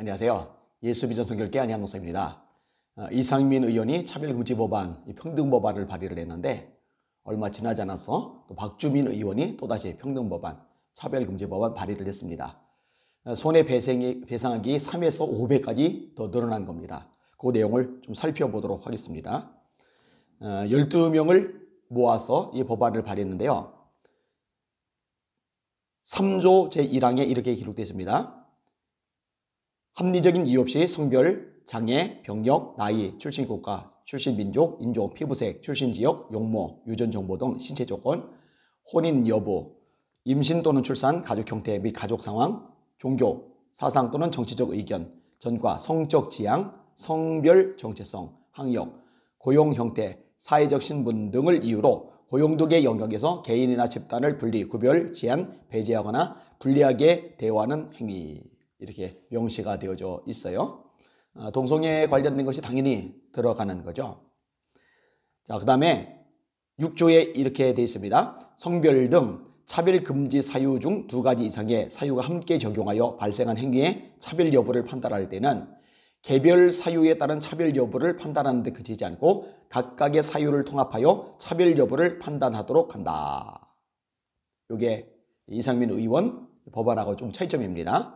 안녕하세요. 예수비전 선교회 안희한 목사입니다. 이상민 의원이 차별금지법안, 평등법안을 발의를 했는데 얼마 지나지 않아서 또 박주민 의원이 또다시 평등법안, 차별금지법안 발의를 했습니다. 손해배상액이 3에서 5배까지 더 늘어난 겁니다. 그 내용을 좀 살펴보도록 하겠습니다. 12명을 모아서 이 법안을 발의했는데요. 3조 제1항에 이렇게 기록되어 있습니다. 합리적인 이유 없이 성별, 장애, 병력, 나이, 출신 국가, 출신 민족, 인종, 피부색, 출신 지역, 용모, 유전 정보 등 신체 조건, 혼인 여부, 임신 또는 출산, 가족 형태 및 가족 상황, 종교, 사상 또는 정치적 의견, 전과 성적 지향, 성별 정체성, 학력, 고용 형태, 사회적 신분 등을 이유로 고용 등의 영역에서 개인이나 집단을 분리, 구별, 제한, 배제하거나 불리하게 대우하는 행위. 이렇게 명시가 되어져 있어요. 동성애에 관련된 것이 당연히 들어가는 거죠. 자, 그 다음에 6조에 이렇게 되어 있습니다. 성별 등 차별금지 사유 중 2가지 이상의 사유가 함께 적용하여 발생한 행위의 차별 여부를 판단할 때는 개별 사유에 따른 차별 여부를 판단하는 데 그치지 않고 각각의 사유를 통합하여 차별 여부를 판단하도록 한다. 이게 이상민 의원 법안하고 좀 차이점입니다.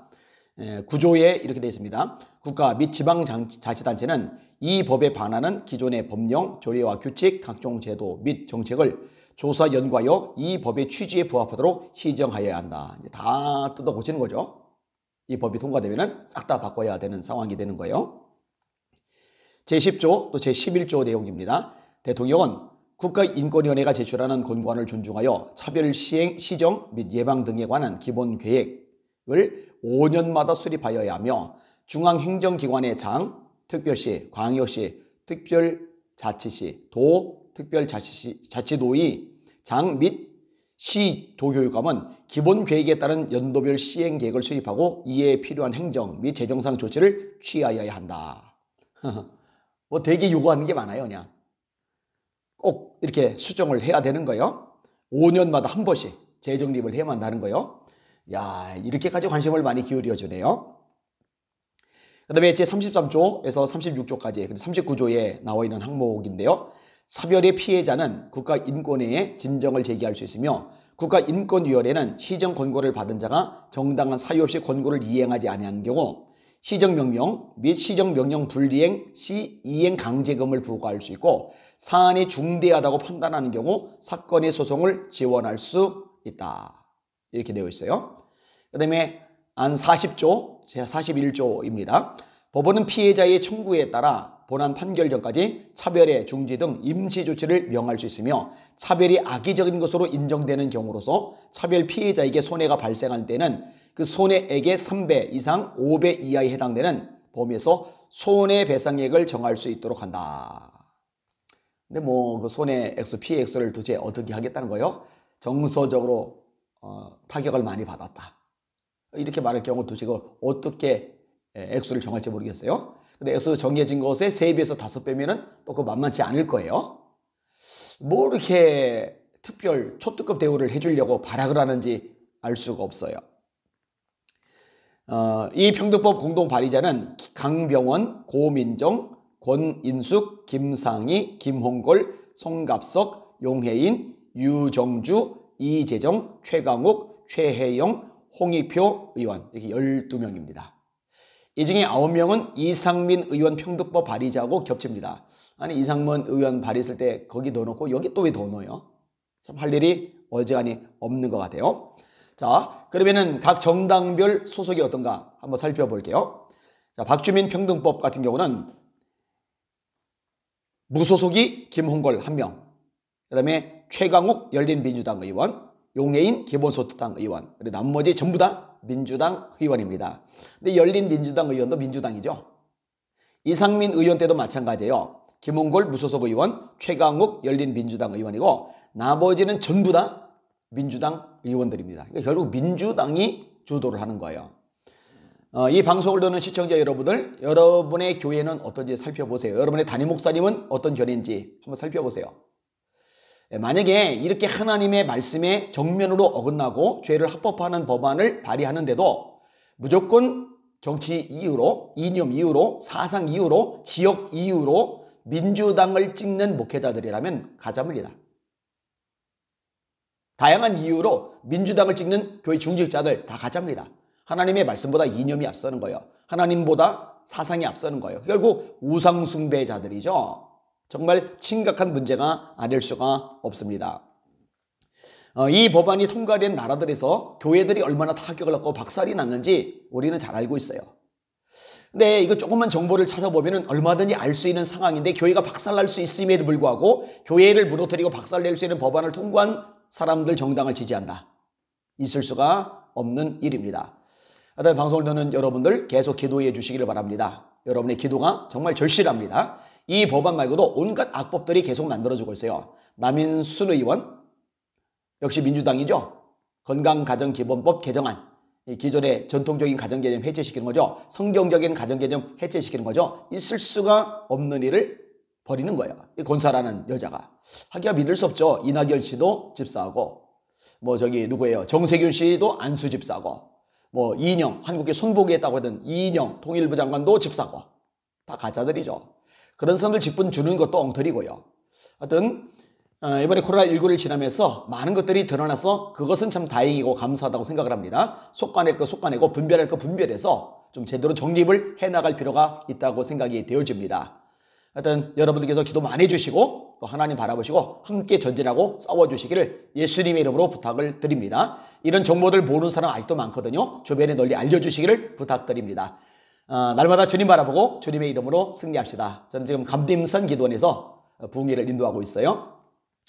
9조에 이렇게 되어 있습니다. 국가 및 지방자치단체는 이 법에 반하는 기존의 법령, 조례와 규칙, 각종 제도 및 정책을 조사 연구하여 이 법의 취지에 부합하도록 시정하여야 한다. 이제 다 뜯어 고치는 거죠. 이 법이 통과되면 싹 다 바꿔야 되는 상황이 되는 거예요. 제10조 또 제11조 내용입니다. 대통령은 국가인권위원회가 제출하는 권고안을 존중하여 차별 시정 및 예방 등에 관한 기본 계획을 5년마다 수립하여야 하며 중앙행정기관의 장, 특별시, 광역시, 특별자치시, 도, 특별자치도의 장 및 시, 도교육감은 기본계획에 따른 연도별 시행계획을 수립하고 이에 필요한 행정 및 재정상 조치를 취하여야 한다. 뭐 되게 요구하는 게 많아요. 그냥 꼭 이렇게 수정을 해야 되는 거예요. 5년마다 한 번씩 재정립을 해야만 한다는 거예요. 야, 이렇게까지 관심을 많이 기울여 주네요. 그 다음에 제33조에서 36조까지 39조에 나와 있는 항목인데요. 차별의 피해자는 국가인권위에 진정을 제기할 수 있으며 국가인권위원회는 시정 권고를 받은 자가 정당한 사유 없이 권고를 이행하지 아니하는 경우 시정명령 및 시정명령 불이행 시 이행 강제금을 부과할 수 있고 사안이 중대하다고 판단하는 경우 사건의 소송을 지원할 수 있다. 이렇게 되어 있어요. 그 다음에 안 40조, 제41조입니다. 법원은 피해자의 청구에 따라 본안 판결 전까지 차별의 중지 등 임시 조치를 명할 수 있으며 차별이 악의적인 것으로 인정되는 경우로서 차별 피해자에게 손해가 발생할 때는 그 손해액의 3배 이상 5배 이하에 해당되는 범위에서 손해배상액을 정할 수 있도록 한다. 근데 뭐 그 손해액수, 피해액수를 도대체 어떻게 하겠다는 거예요? 정서적으로 타격을 많이 받았다. 이렇게 말할 경우 도대체 어떻게 액수를 정할지 모르겠어요. 근데 액수 정해진 것에 3배에서 5배면은 또 그 만만치 않을 거예요. 뭐 이렇게 특별 초특급 대우를 해주려고 발악을 하는지 알 수가 없어요. 이 평등법 공동 발의자는 강병원, 고민정, 권인숙, 김상희, 김홍걸, 송갑석, 용혜인, 유정주, 이재정, 최강욱, 최혜영, 홍익표 의원 이렇게 12명입니다. 이 중에 9명은 이상민 의원 평등법 발의자하고 겹칩니다. 아니 이상민 의원 발의했을 때 거기 넣어놓고 여기 또 왜 더 넣어요? 참 할 일이 어지간히 없는 것 같아요. 자, 그러면은 각 정당별 소속이 어떤가 한번 살펴볼게요. 자, 박주민 평등법 같은 경우는 무소속이 김홍걸 1명, 그 다음에 최강욱 열린민주당 의원, 용혜인 기본소득당 의원, 그리고 나머지 전부 다 민주당 의원입니다. 근데 열린민주당 의원도 민주당이죠. 이상민 의원 때도 마찬가지예요. 김홍걸 무소속 의원, 최강욱 열린민주당 의원이고 나머지는 전부 다 민주당 의원들입니다. 그러니까 결국 민주당이 주도를 하는 거예요. 이 방송을 듣는 시청자 여러분들, 여러분의 교회는 어떤지 살펴보세요. 여러분의 담임 목사님은 어떤 견해인지 한번 살펴보세요. 만약에 이렇게 하나님의 말씀에 정면으로 어긋나고 죄를 합법화하는 법안을 발의하는데도 무조건 정치 이유로, 이념 이유로, 사상 이유로, 지역 이유로 민주당을 찍는 목회자들이라면 가짜입니다. 다양한 이유로 민주당을 찍는 교회 중직자들 다 가짜입니다. 하나님의 말씀보다 이념이 앞서는 거예요. 하나님보다 사상이 앞서는 거예요. 결국 우상숭배자들이죠. 정말 심각한 문제가 아닐 수가 없습니다. 이 법안이 통과된 나라들에서 교회들이 얼마나 타격을 받고 박살이 났는지 우리는 잘 알고 있어요. 근데 이거 조금만 정보를 찾아보면 얼마든지 알 수 있는 상황인데 교회가 박살날 수 있음에도 불구하고 교회를 무너뜨리고 박살낼 수 있는 법안을 통과한 사람들 정당을 지지한다. 있을 수가 없는 일입니다. 하여튼 방송을 듣는 여러분들 계속 기도해 주시기를 바랍니다. 여러분의 기도가 정말 절실합니다. 이 법안 말고도 온갖 악법들이 계속 만들어지고 있어요. 남인순 의원 역시 민주당이죠. 건강가정기본법 개정안. 기존의 전통적인 가정개념 해체시키는 거죠. 성경적인 가정개념 해체시키는 거죠. 있을 수가 없는 일을 벌이는 거예요. 이 권사라는 여자가. 하기야 믿을 수 없죠. 이낙연 씨도 집사하고 누구예요? 정세균 씨도 안수 집사하고 이인영, 한국에 손보기했다고 하던 이인영 통일부 장관도 집사고. 다 가짜들이죠. 그런 사람들 직분 주는 것도 엉터리고요. 하여튼 이번에 코로나19를 지나면서 많은 것들이 드러나서 그것은 참 다행이고 감사하다고 생각을 합니다. 속아낼 거 속아내고 분별할 거 분별해서 좀 제대로 정립을 해나갈 필요가 있다고 생각이 되어집니다. 하여튼 여러분들께서 기도 많이 해주시고 또 하나님 바라보시고 함께 전진하고 싸워주시기를 예수님의 이름으로 부탁을 드립니다. 이런 정보들 모르는 사람 아직도 많거든요. 주변에 널리 알려주시기를 부탁드립니다. 날마다 주님 바라보고 주님의 이름으로 승리합시다. 저는 지금 감림산 기도원에서 부흥회를 인도하고 있어요.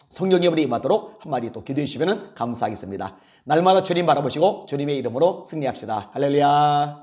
성령의 불이 임하도록 한마디 또 기도해 주시면 감사하겠습니다. 날마다 주님 바라보시고 주님의 이름으로 승리합시다. 할렐루야.